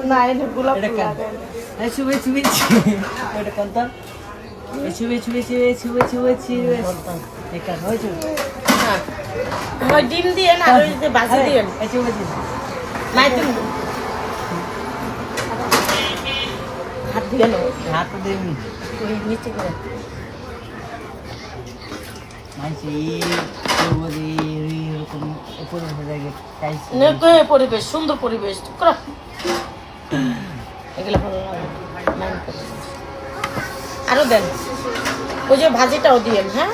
না এটা গোলাপ ছুবে ছুবে ওটা কোন তো ছুবে ছুবে ছুবে ছুবে ছুবে ছুবে এটা হয়েছে ওই ডিম দিয়ে না ওই যে ভাজি দিয়ে ছুবে ছুবে নাই তুমি হাত দিয়ে নো হাত দেবনি ওই নিচে করে মানছি বলি এরকম উপরে জায়গায় খাইছি পরিবেশ সুন্দর পরিবেশ করো এগুলো ভালো লাগে আরো দেন ওই যে ভাজিটাও দিয়েন হ্যাঁ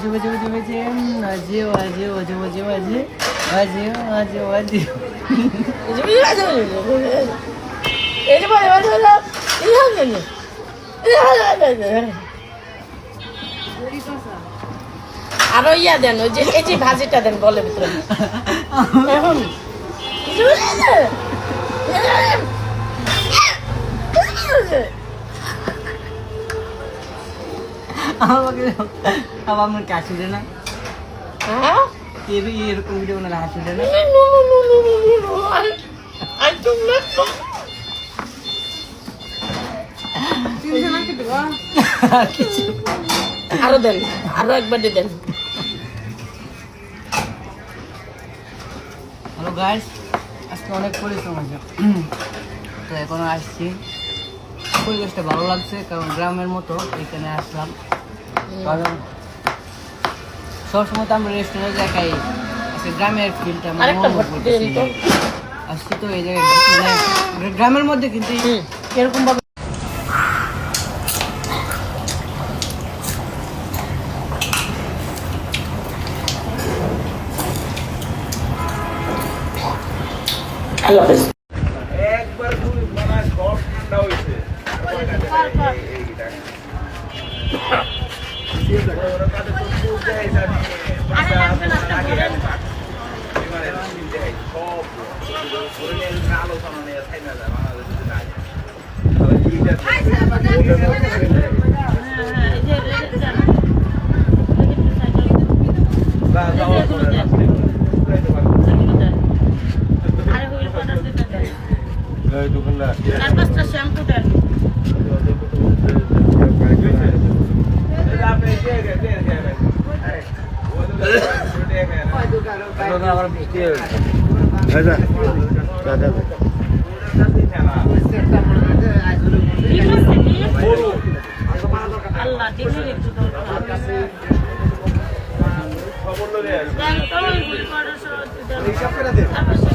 ছুবে ছুবে ছুবে আজি আজি আজি আজি আজি আজি আজি আজি এই যে বলে আরো ইয়া দেন ওই যে এই যে ভাজিটা দেন বলে ভিতরে এখন আমাকে আবার আমার কাছে দে না হ্যাঁ কে বি এরকম ভিডিও না হাসি দে না I don't know. কিছু আরো দেন আরো একবার দিয়ে দেন হ্যালো গাইস আজকে অনেক পরিশ্রম আছে তো এখন আসছি পরিবেশটা ভালো লাগছে কারণ গ্রামের মতো এখানে আসলাম কারণ সবসময় তো আমরা রেস্টুরেন্টে যাই খাই আজকে গ্রামের ফিলটা আমার আরেকটা মনে ভোট দিন তো আসছি তো এই জায়গায় মানে গ্রামের মধ্যে কিন্তু এরকম ভাবে আল্লাহ হাফেজ একবার খুবই মানে সব ঠান্ডা হয়েছে আলোচনা নিয়ে তাই না দোকানদার শ্যাম্পু দেন আল্লাহ দিনের একটু খবর লোক দেন তো ওই তারপর